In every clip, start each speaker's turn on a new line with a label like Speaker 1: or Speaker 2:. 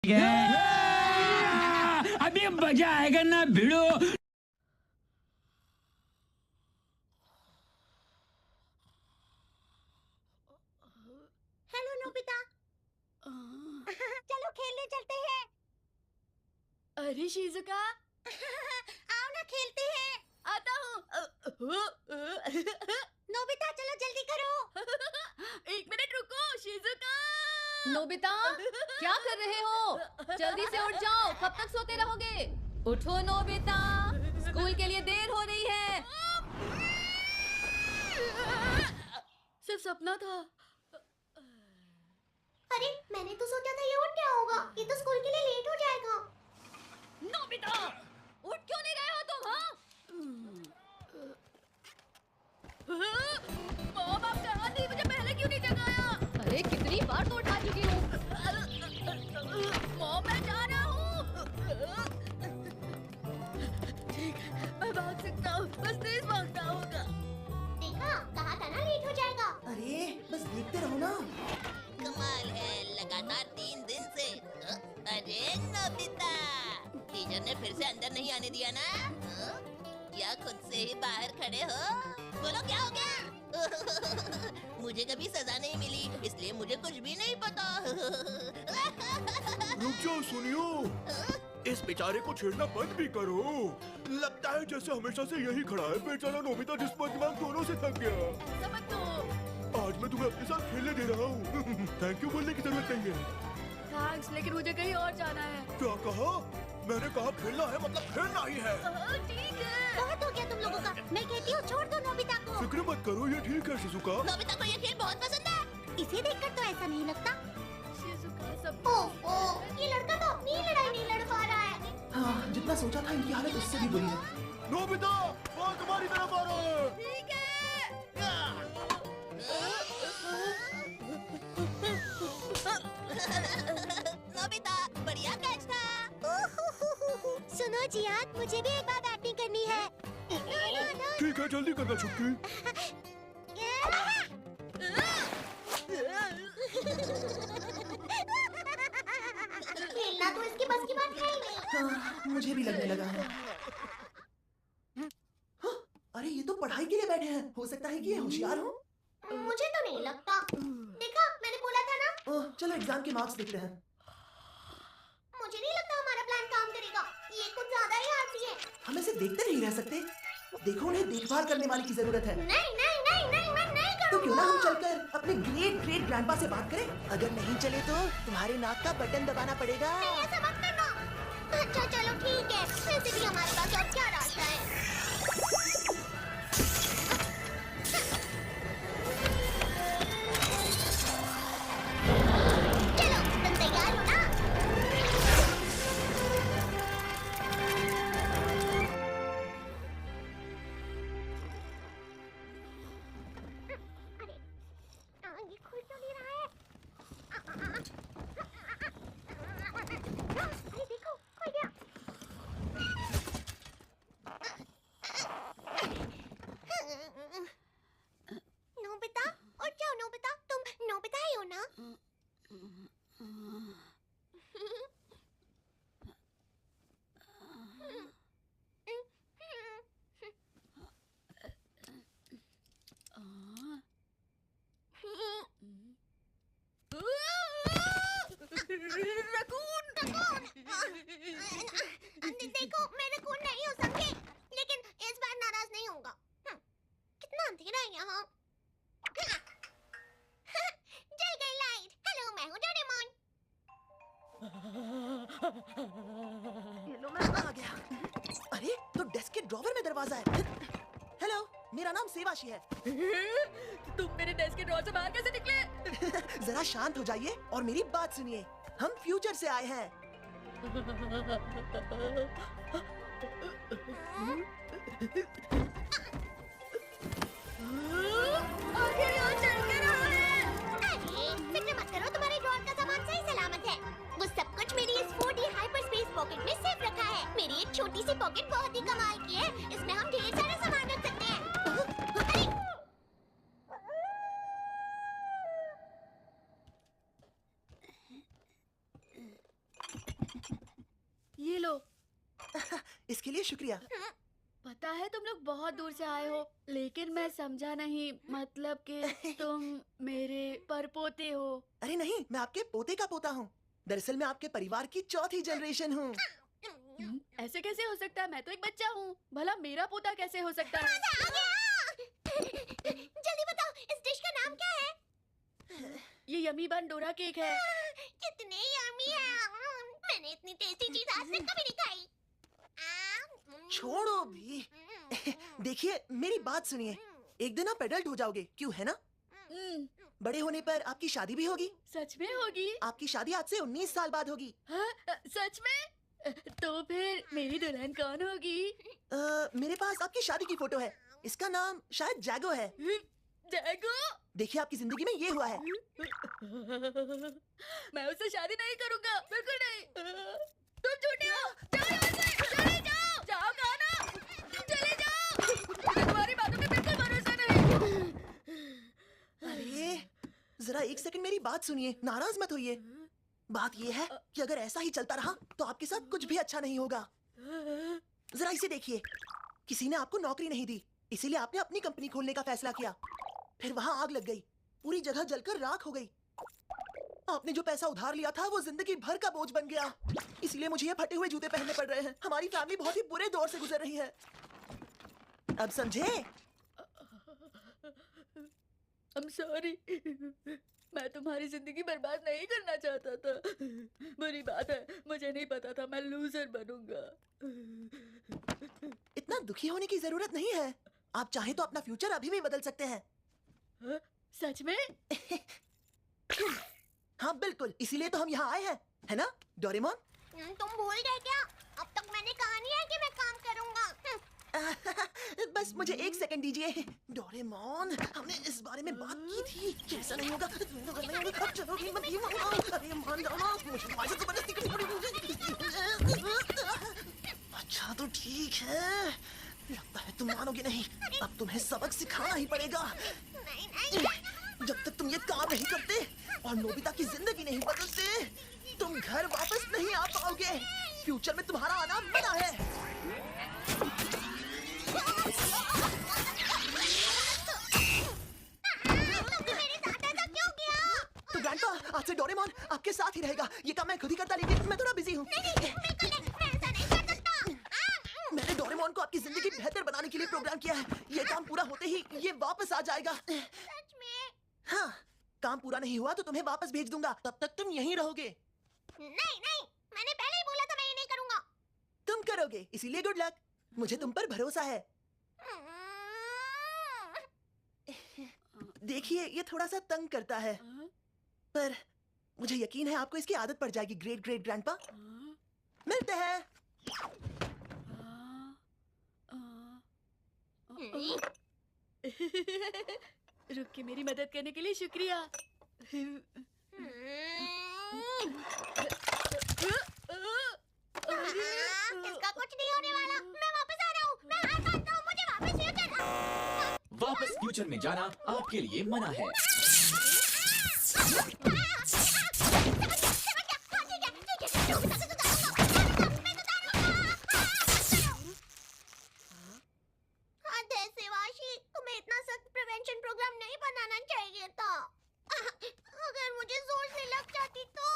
Speaker 1: अभी मजा आएगा ना भिड़ो।
Speaker 2: Hello Nobita. चलो खेलने चलते हैं।
Speaker 3: अरे शिजुका
Speaker 2: आओ ना खेलते हैं।
Speaker 3: आता हूँ।
Speaker 2: नोबिता चलो जल्दी करो।
Speaker 3: 1 मिनट रुको शिजुका। नोबिता क्या कर रहे हो? जल्दी से उठ जाओ, कब तक सोते रहोगे? उठो नोबिता, स्कूल के लिए देर हो रही है। सिर्फ सपना था।
Speaker 2: अरे मैंने तो सोचा था ये उठ क्या होगा, ये तो स्कूल के लिए लेट हो जाएगा।
Speaker 3: नोबिता उठ क्यों नहीं रहे हो तुम? हाँ मॉम आप कहाँ थी? मुझे पहले क्यों नहीं जगाया? अरे कितनी बार तो उठा चुकी हूँ। मॉम मैं जा रहा हूँ। ठीक है मैं भाग सकता हूँ, बस तेज भागना होगा।
Speaker 2: देखा, कहा था ना लेट हो जाएगा।
Speaker 4: अरे बस देखते रहो ना।
Speaker 5: कमाल है, लगातार 3 दिन से। अरे नोबिता, टीचर ने फिर से अंदर नहीं आने दिया ना? या खुद से ही बाहर खड़े हो? बोलो क्या हो गया? मुझे कभी सजा नहीं मिली, इसलिए मुझे कुछ भी नहीं पता।
Speaker 6: रुक जाओ, सुनियो। इस बेचारे को छेड़ना बंद भी करो। लगता है जैसे हमेशा से यही खड़ा है बेचारा नोबिता, जिस पर दिमाग दोनों से थक गया।
Speaker 3: ऐसा मत कहो।
Speaker 6: आज मैं तुम्हें अपने साथ खेलने दे रहा हूँ। थैंक यू बोलने की जरूरत नहीं है।
Speaker 3: थैंक्स, लेकिन मुझे कहीं और जाना है।
Speaker 6: क्या कहा? मैंने कहा खेलना है मतलब खेलना ही है।
Speaker 3: ठीक है।
Speaker 2: बहुत हो गया तुम लोगों का। मैं कहती हूँ छोड़ दो नोबिता को।
Speaker 6: फिक्र मत करो, ये ठीक है शिजुका।
Speaker 5: नोबिता को ये खेल बहुत पसंद है।
Speaker 2: इसे देखकर तो ऐसा नहीं लगता।
Speaker 3: शिजुका सब
Speaker 2: ओह, ये लड़का तो अपनी ही लड़ाई नहीं लड़ पा रहा है।
Speaker 4: हाँ, जितना सोचा था इनकी हालत उससे भी बुरी है।
Speaker 6: नोबिता, वो तुम्हारी तरफ आ रहा है।
Speaker 3: ठीक है।
Speaker 5: नोबिता, बढ़िया कैच था।
Speaker 2: सुनो जियाद, मुझे भी एक बार बैटिंग करनी है। नो।
Speaker 6: ठीक है, जल्दी करना छुटकी।
Speaker 2: खेलना तो इसकी बस की बात है ही नहीं।
Speaker 4: हाँ, मुझे भी लगने लगा है। हाँ, अरे ये तो पढ़ाई के लिए बैठे हैं। हो सकता है कि ये होशियार हो।
Speaker 2: मुझे तो नहीं लगता। देखा, मैंने बोला था ना।
Speaker 4: चलो एग्जाम के मार्क्स देखते हैं।
Speaker 2: मुझे नहीं लगता हमारा प्लान काम करेगा। ये कुछ ज्यादा ही आलसी है।
Speaker 4: हम ऐसे देखते नहीं रह सकते। देखो, उन्हें देखभाल करने वाले की जरूरत है।
Speaker 2: नहीं नहीं नहीं नहीं, मैं नहीं
Speaker 4: तो क्यों ना
Speaker 2: करूँगा।
Speaker 4: हम चलकर अपने ग्रेट ग्रेट ग्रैंडपा से बात करें? अगर नहीं चले तो तुम्हारे नाक का बटन दबाना पड़ेगा।
Speaker 2: नहीं, ऐसा मत करना। अच्छा चलो ठीक है, वैसे भी हमारे पास और क्या रास्ता है। चलो, तुम तैयार हो ना? अरे, ये खुल क्यों नहीं रहा है? अरे देखो, खुल गया। नोबिता, उठ जाओ नोबिता, तुम नोबिता ही हो ना? देखो, मैं रकून नहीं हो सकती, लेकिन इस बार नाराज नहीं होऊंगा। कितना अंधेरा है यहाँ। जल गई लाइट। हेलो, मैं हूँ डोरेमोन।
Speaker 4: लो, मैं आ गया। अरे तो डेस्क के ड्रॉवर में दरवाजा है। हेलो, मेरा नाम सेवाशी है।
Speaker 3: तुम मेरे डेस्क के ड्रॉर से बाहर कैसे निकले?
Speaker 4: जरा शांत हो जाइए और मेरी बात सुनिए। हम फ्यूचर से आए हैं।
Speaker 3: आखिर यहाँ चल के रहा है।
Speaker 2: अरे फिक्र मत करो, तुम्हारे ड्रॉर का सामान सही सलामत है। वो सब कुछ मेरी इस 4D हाइपरस्पेस पॉकेट में सेफ रखा है। मेरी एक छोटी सी पॉकेट बहुत ही कमाल की है। इसमें हम ढेर सारा सामान रख सकते हैं। अरे
Speaker 3: लो।
Speaker 4: इसके लिए शुक्रिया।
Speaker 3: पता है तुम लोग बहुत दूर से आए हो, लेकिन मैं समझा नहीं, मतलब कि तुम मेरे परपोते हो।
Speaker 4: अरे नहीं, मैं आपके पोते का पोता हूँ। दरअसल मैं आपके परिवार की चौथी जनरेशन हूँ।
Speaker 3: ऐसे कैसे हो सकता है? मैं तो एक बच्चा हूँ। भला मेरा पोता कैसे हो सकता है?
Speaker 2: जल्दी बताओ, इस डिश का नाम क्या है?
Speaker 3: ये यमी बन डोरा केक है।
Speaker 2: कितने यम्मी है। मैंने इतनी टेस्टी चीज आज तक कभी नहीं खाई।
Speaker 4: छोड़ो भी। देखिए, मेरी बात सुनिए। एक दिन आप एडल्ट हो जाओगे, क्यों, है ना? बड़े होने पर आपकी शादी भी होगी।
Speaker 3: सच में होगी?
Speaker 4: आपकी शादी आज से 19 साल बाद होगी।
Speaker 3: हाँ, सच में? तो फिर मेरी दुल्हन कौन होगी?
Speaker 4: मेरे पास आपकी शादी की फोटो है। इसका नाम शायद जैगो है।
Speaker 3: जैगो?
Speaker 4: देखिए, आपकी जिंदगी में ये हुआ है।
Speaker 3: मैं उससे शादी नहीं करूंगा, बिल्कुल नहीं। तुम झूठे हो। जाओ यहाँ से, चले जाओ। जाओ कहा ना, चले जाओ। मुझे तुम्हारी बातों पे बिल्कुल भरोसा नहीं।
Speaker 4: अरे, जरा एक सेकंड मेरी बात सुनिए, नाराज मत होइए। बात ये है कि अगर ऐसा ही चलता रहा तो आपके साथ कुछ भी अच्छा नहीं होगा। जरा इसे देखिए, किसी ने आपको नौकरी नहीं दी, इसीलिए आपने अपनी कंपनी खोलने का फैसला किया। फिर वहां आग लग गई, पूरी जगह जलकर राख हो गई। आपने जो पैसा उधार लिया था वो जिंदगी भर का बोझ बन गया। इसलिए मुझे ये फटे हुए जूते पहनने पड़ रहे हैं। हमारी फैमिली बहुत ही बुरे दौर से गुजर रही है। अब समझे?
Speaker 3: I'm sorry. मैं तुम्हारी जिंदगी बर्बाद नहीं करना चाहता था। बुरी बात है, मुझे नहीं पता था मैं लूजर बनूंगा।
Speaker 4: इतना दुखी होने की जरूरत नहीं है। आप चाहें तो अपना फ्यूचर अभी भी बदल सकते हैं।
Speaker 3: हाँ? सच में?
Speaker 4: हाँ बिल्कुल, इसीलिए तो हम यहाँ आए हैं, है ना डोरेमोन?
Speaker 2: तुम भूल गए क्या? अब तक मैंने कहा नहीं है कि मैं काम करूंगा।
Speaker 4: बस मुझे एक सेकंड दीजिए। डोरेमोन, हमने इस बारे में बात की थी कि ऐसा नहीं होगा। अब चलोगी मत ही मानो। अरे मान जाओ ना, मुझे तुम्हारी जबरदस्ती करनी पड़ेगी। अच्छा तो ठीक है, लगता है तुम मानोगे नहीं। अब तुम्हें सबक सिखाना ही पड़ेगा।
Speaker 2: नहीं नहीं।
Speaker 4: जब तक तुम ये काम नहीं करते और नोबिता की जिंदगी नहीं बदलते, तुम घर वापस नहीं आ पाओगे। फ्यूचर में तुम्हारा आना मना है। तो ग्रैंडपा, आज से डोरेमोन आपके साथ ही रहेगा। ये काम मैं खुद ही करता, लेकिन मैं थोड़ा बिजी हूँ। मैंने डोरेमोन को आपकी जिंदगी बेहतर बनाने के लिए प्रोग्राम किया है। ये काम पूरा होते ही ये वापस आ जाएगा।
Speaker 2: सच में?
Speaker 4: हाँ, काम पूरा नहीं हुआ तो तुम्हें वापस भेज दूंगा। तब तक तुम यहीं रहोगे।
Speaker 2: नहीं नहीं, मैंने पहले ही बोला था मैं ये नहीं करूंगा।
Speaker 4: तुम करोगे, इसीलिए गुड लक। मुझे तुम पर भरोसा है। देखिए, ये थोड़ा सा तंग करता है, पर मुझे यकीन है आपको इसकी आदत पड़ जाएगी। ग्रेट ग्रेट ग्रैंडपा, मिलते हैं।
Speaker 3: रुक के मेरी मदद करने के लिए शुक्रिया।
Speaker 2: इसका कुछ नहीं होने वाला। मैं वापस आ रहा हूँ। मैं हार मानता हूँ। मुझे वापस फ्यूचर।
Speaker 1: वापस फ्यूचर में जाना आपके लिए मना है।
Speaker 2: तुम्हें इतना सख्त प्रिवेंशन प्रोग्राम नहीं बनाना चाहिए था। अगर मुझे जोर से लग जाती तो।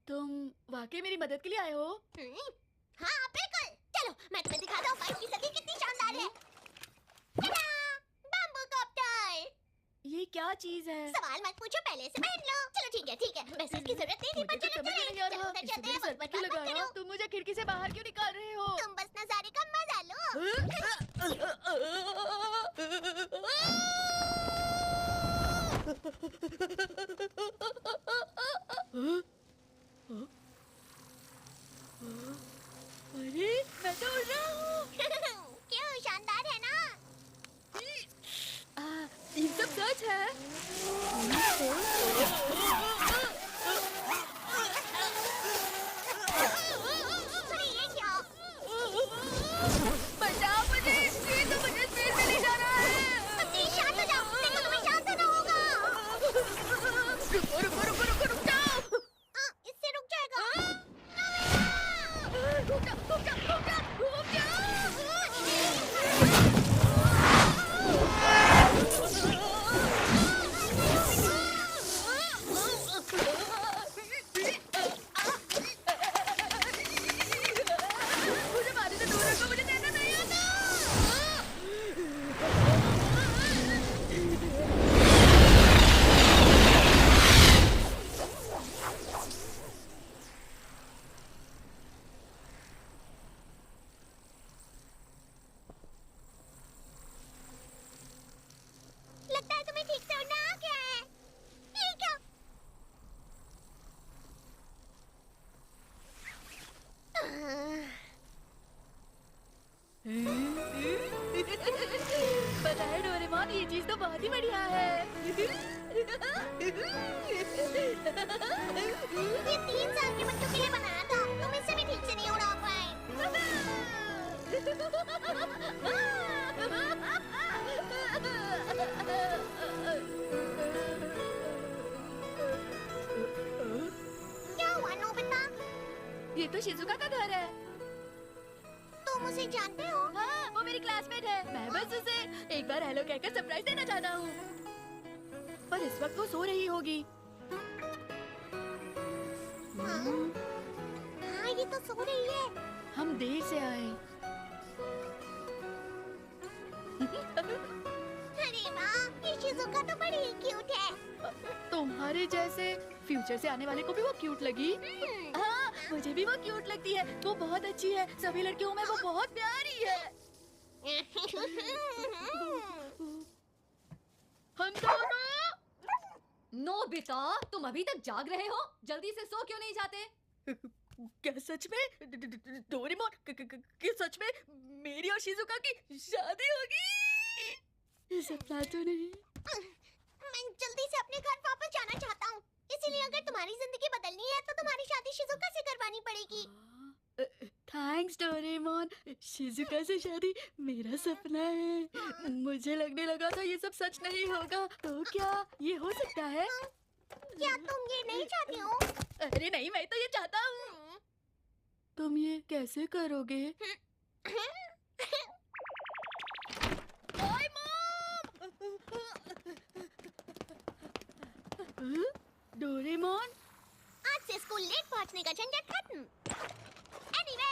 Speaker 3: तुम वाकई मेरी मदद के लिए आए हो?
Speaker 2: हाँ बिल्कुल। चलो मैं तुम्हें दिखाता हूँ बाइक की सदी कितनी शानदार है। Bamboo copter.
Speaker 3: ये क्या चीज है?
Speaker 2: सवाल मत पूछो, पहले से पहन लो। चलो ठीक है ठीक है, वैसे इसकी जरूरत नहीं थी, पर
Speaker 3: मुझे
Speaker 2: चलो
Speaker 3: समझ नहीं आ रहा।
Speaker 2: उधर
Speaker 3: इसे
Speaker 2: चलते
Speaker 3: मेरे
Speaker 2: हैं।
Speaker 3: सर पे क्यों लगा रहे हो? तुम मुझे खिड़की से बाहर क्यों निकाल रहे हो?
Speaker 2: तुम बस नजारे का मजा लो।
Speaker 3: अरे मैं तो उड़ रहा हूँ।
Speaker 2: क्यों, शानदार है ना?
Speaker 3: ये सब सच है?
Speaker 2: अरे ये क्या?
Speaker 3: बचाओ मुझे, ये तो मुझे स्पेस में ले जा रहा है।
Speaker 2: प्लीज शांत हो जाओ। देखो तुम्हें शांत होना होगा।
Speaker 3: रुको रुको रुको रुको रुक जाओ।
Speaker 2: इससे रुक जाएगा।
Speaker 3: बहुत ही बढ़िया है।
Speaker 2: ये 3 साल के बच्चों के लिए बनाया था, तुम इससे भी ठीक से नहीं उड़ा पाए। क्या हुआ नोबिता?
Speaker 3: ये तो शिजुका का घर है।
Speaker 2: तुम उसे जानते हो?
Speaker 3: हाँ, वो मेरी क्लासमेट है। मैं बस उसे एक बार हेलो कहकर सरप्राइज देना चाहता हूँ। पर इस वक्त वो सो रही होगी।
Speaker 2: हाँ, ये तो सो रही है।
Speaker 3: हम देर से आए।
Speaker 2: अरे वाह, ये शिजुका तो बड़ी ही क्यूट है।
Speaker 3: तुम्हारे जैसे फ्यूचर से आने वाले को भी वो क्यूट लगी। हाँ, मुझे भी वो क्यूट लगती है। वो बहुत अच्छी है। सभी लड़कियों में वो बहुत प्यारी है। हम दोनों। नोबिता, तुम अभी तक जाग रहे हो? जल्दी से सो क्यों नहीं जाते? क्या सच में? डोरेमोन, क्या सच में मेरी और शिजुका की शादी होगी? सपना तो नहीं।
Speaker 2: मैं जल्दी से अपने घर वापस जाना चाहता हूँ। इसीलिए अगर तुम्हारी जिंदगी बदलनी है तो तुम्हारी शादी शिजुका से करवानी पड़ेगी।
Speaker 3: Thanks Doraemon. शिजुका से शादी मेरा सपना है। मुझे लगने लगा था ये सब सच नहीं होगा। तो क्या ये हो सकता है?
Speaker 2: क्या तुम ये नहीं चाहती हो?
Speaker 3: अरे नहीं, मैं तो ये चाहता हूँ। तुम ये कैसे करोगे? ओए मॉम! डोरेमोन,
Speaker 2: आज से स्कूल लेट पहुंचने का झंझट खत्म। एनीवे,